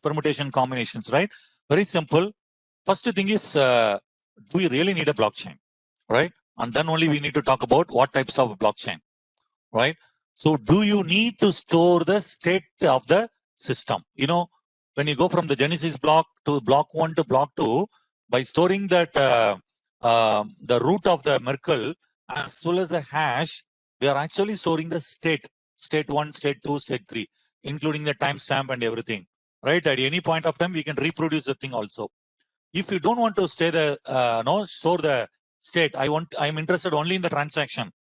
permutation combinations, right? Very simple. First thing is, do we really need a blockchain, right? And then only we need to talk about what types of blockchain, right? So do you need to store the state of the system? You know, when you go from the Genesis block to block 1 to block 2, by storing that the root of the Merkle as well as the hash, we are actually storing the state 1, state 2, state 3, including the timestamp and everything, right? At any point of time, we can reproduce the thing also. If you don't want to store the state, I'm interested only in the transaction,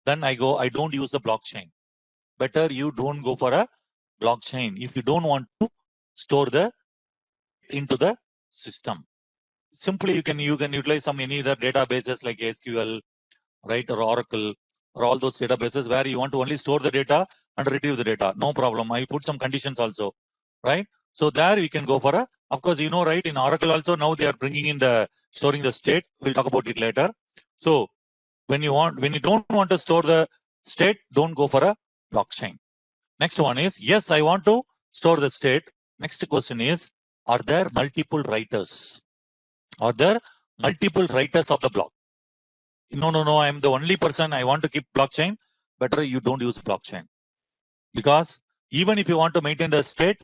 then I don't use the blockchain. Better you don't go for a blockchain if you don't want to store the into the system. Simply you can utilize some any other databases like SQL, right, or Oracle, or all those databases where you want to only store the data and retrieve the data. No problem. I put some conditions also, right? So there we can go for a, of course, right, in Oracle also now they are bringing in the storing the state. We'll talk about it later. So when you don't want to store the state, don't go for a blockchain. Next one is, yes, I want to store the state. Next question is, are there multiple writers? Are there multiple writers of the block? No, I'm the only person. I want to keep blockchain. Better you don't use blockchain, because even if you want to maintain the state,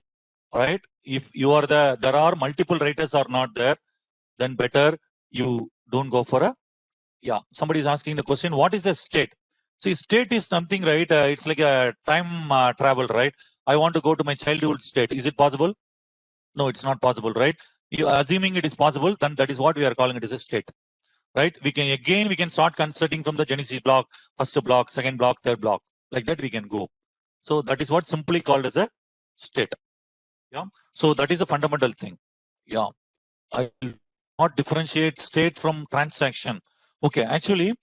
right? If you are there are multiple writers or not there, then better you don't go for a. Yeah, somebody is asking the question, what is a state? See, state is something, right? It's like a time travel, right? I want to go to my childhood state. Is it possible? No, it's not possible, right? You assuming it is possible, then that is what we are calling it as a state, right? We can start converting from the Genesis block, first block, second block, third block, like that we can go. So that is what simply called as a state. Yeah. So that is a fundamental thing. Yeah. I will not differentiate state from transaction. Okay, actually,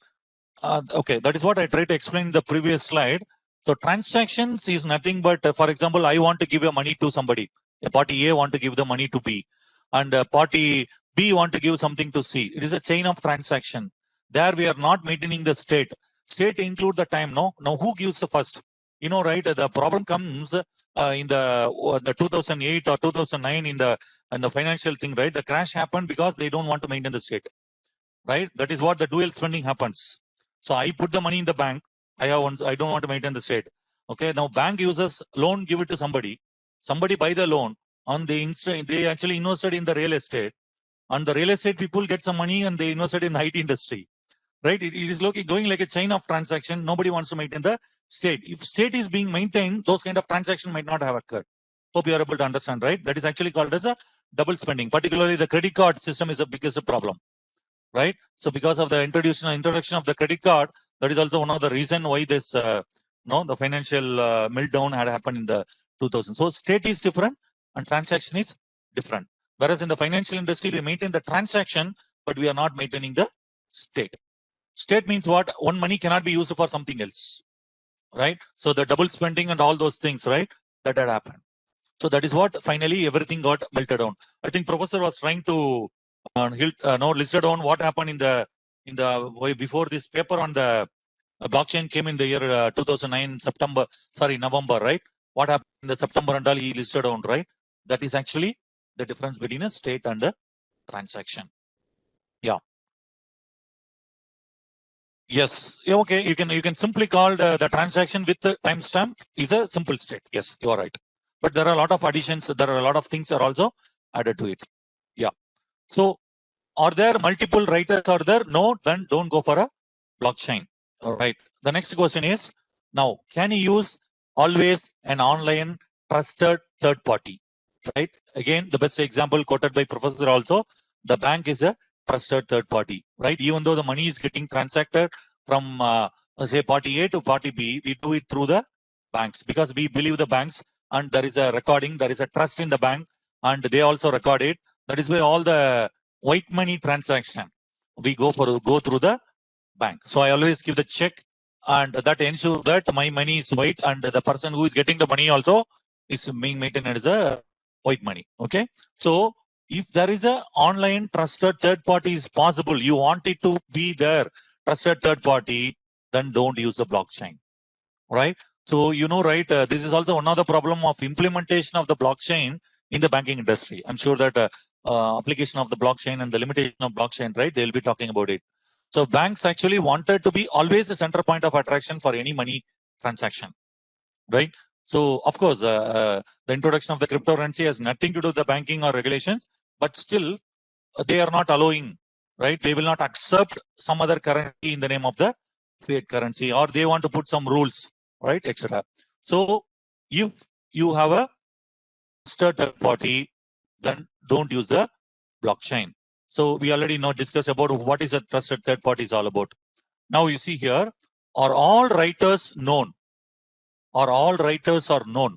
okay, that is what I tried to explain in the previous slide. So transactions is nothing but, for example, I want to give money to somebody. A party A want to give the money to B, and party B want to give something to C. It is a chain of transaction. There we are not maintaining the state. State include the time. No, now who gives the first? Right? The problem comes in the 2008 or 2009 in the financial thing, right? The crash happened because they don't want to maintain the state, right? That is what the dual spending happens. So I put the money in the bank. I don't want to maintain the state. Okay, now bank uses loan, give it to somebody. Somebody buy the loan, and they actually invested in the real estate, and the real estate people get some money and they invested in IT industry, right? It is going like a chain of transaction. Nobody wants to maintain the state. If state is being maintained, those kind of transaction might not have occurred. Hope you are able to understand, right? That is actually called as a double spending. Particularly the credit card system is the biggest problem, right? So because of the introduction of the credit card, that is also one of the reason why this the financial meltdown had happened in the 2000s. So state is different and transaction is different. Whereas in the financial industry, we maintain the transaction, but we are not maintaining the state. State means what? One money cannot be used for something else, right? So the double spending and all those things, right? That had happened. So that is what finally everything got melted down. I think professor was trying to listed down what happened in the way before this paper on the blockchain came in the year 2009 November, right? What happened in the September and all he listed down, right? That is actually the difference between a state and a transaction. Yeah. Yes. Okay. You can simply call the transaction with the timestamp is a simple state. Yes, you are right. But there are a lot of additions. There are a lot of things are also added to it. Yeah. So are there multiple writers? Are there? No, then don't go for a blockchain. All right. The next question is, now, can you use always an online trusted third party? Right. Again, the best example quoted by professor also, the bank is a trusted third party, right? Even though the money is getting transacted from say party A to party B, we do it through the banks because we believe the banks, and there is a recording, there is a trust in the bank, and they also record it. That is why all the white money transaction we go through the bank. So I always give the check, and that ensure that my money is white, and the person who is getting the money also is being maintained as a white money. Okay. So if there is a online trusted third party is possible, you want it to be there, trusted third party, then don't use the blockchain, right? So right, this is also another problem of implementation of the blockchain in the banking industry. I'm sure that application of the blockchain and the limitation of blockchain, right? They'll be talking about it. So banks actually wanted to be always the center point of attraction for any money transaction, right? So of course, the introduction of the cryptocurrency has nothing to do with the banking or regulations, but still they are not allowing, right? They will not accept some other currency in the name of the fiat currency, or they want to put some rules, right, etc. So if you have a trusted third party, then don't use the blockchain. So we already discuss about what is a trusted third party is all about. Now you see here, are all writers known? Or all writers are known?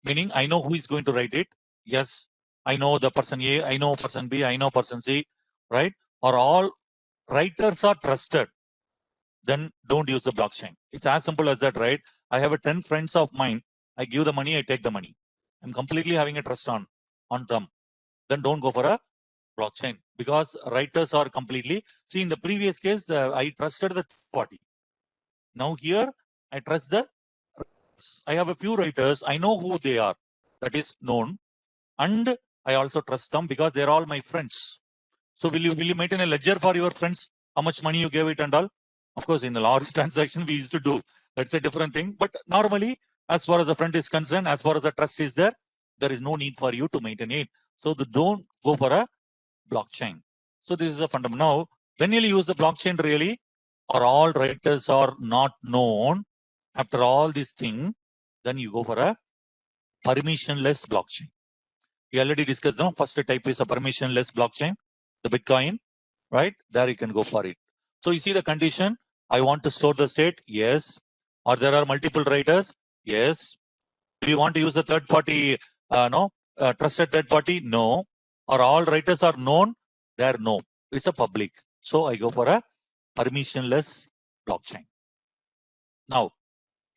Meaning I know who is going to write it. Yes, I know the person A, I know person B, I know person C, right? Or all writers are trusted, then don't use the blockchain. It's as simple as that, right? I have 10 friends of mine. I give the money, I take the money. I'm completely having a trust on them. Then don't go for a blockchain, because writers are completely, see, in the previous case, I trusted the party. Now here, I trust I have a few writers. I know who they are. That is known. And I also trust them because they're all my friends. So will you maintain a ledger for your friends? How much money you gave it and all? Of course, in the large transaction we used to do. That's a different thing. But normally, as far as a friend is concerned, as far as a trust is there is no need for you to maintain it. So don't go for a blockchain. So this is a fundamental. Now, when you use the blockchain, really, or all writers are not known, after all this thing, then you go for a permissionless blockchain. We already discussed the first type is a permissionless blockchain, the Bitcoin, right? There you can go for it. So you see the condition, I want to store the state, yes. Or there are multiple writers, yes. Do you want to use the third party, trusted third party? No. Or all writers are known? There, no. It's a public. So I go for a permissionless blockchain. Now,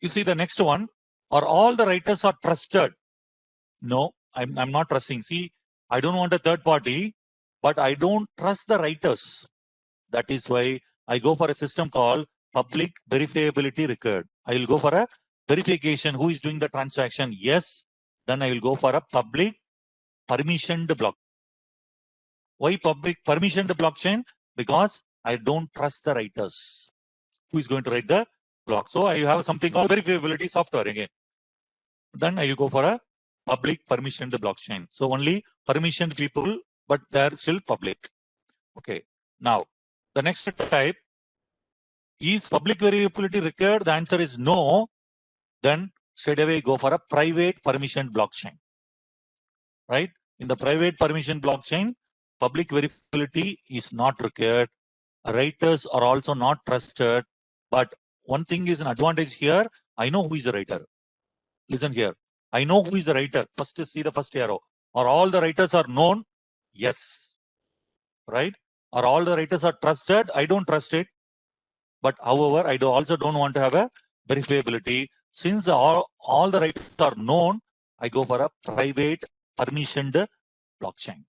you see the next one, or all the writers are trusted? No, I'm not trusting. See, I don't want a third party, but I don't trust the writers. That is why I go for a system called public verifiability record. I will go for a verification. Who is doing the transaction? Yes. Then I will go for a public permissioned block. Why public permissioned blockchain? Because I don't trust the writers. Who is going to write the block? So I have something called verifiability software again. Then I will go for a public permissioned blockchain. So only permissioned people, but they're still public. Okay. Now, the next type is public verifiability required. The answer is no. Then straight away go for a private permissioned blockchain. Right? In the private permission blockchain, public verifiability is not required. Writers are also not trusted. But one thing is an advantage here. I know who is the writer. Listen here. I know who is the writer. First, see the first arrow. Are all the writers are known? Yes. Right? Are all the writers are trusted? I don't trust it. But however, I also don't want to have a verifiability. Since all the writers are known, I go for a private permissioned blockchain.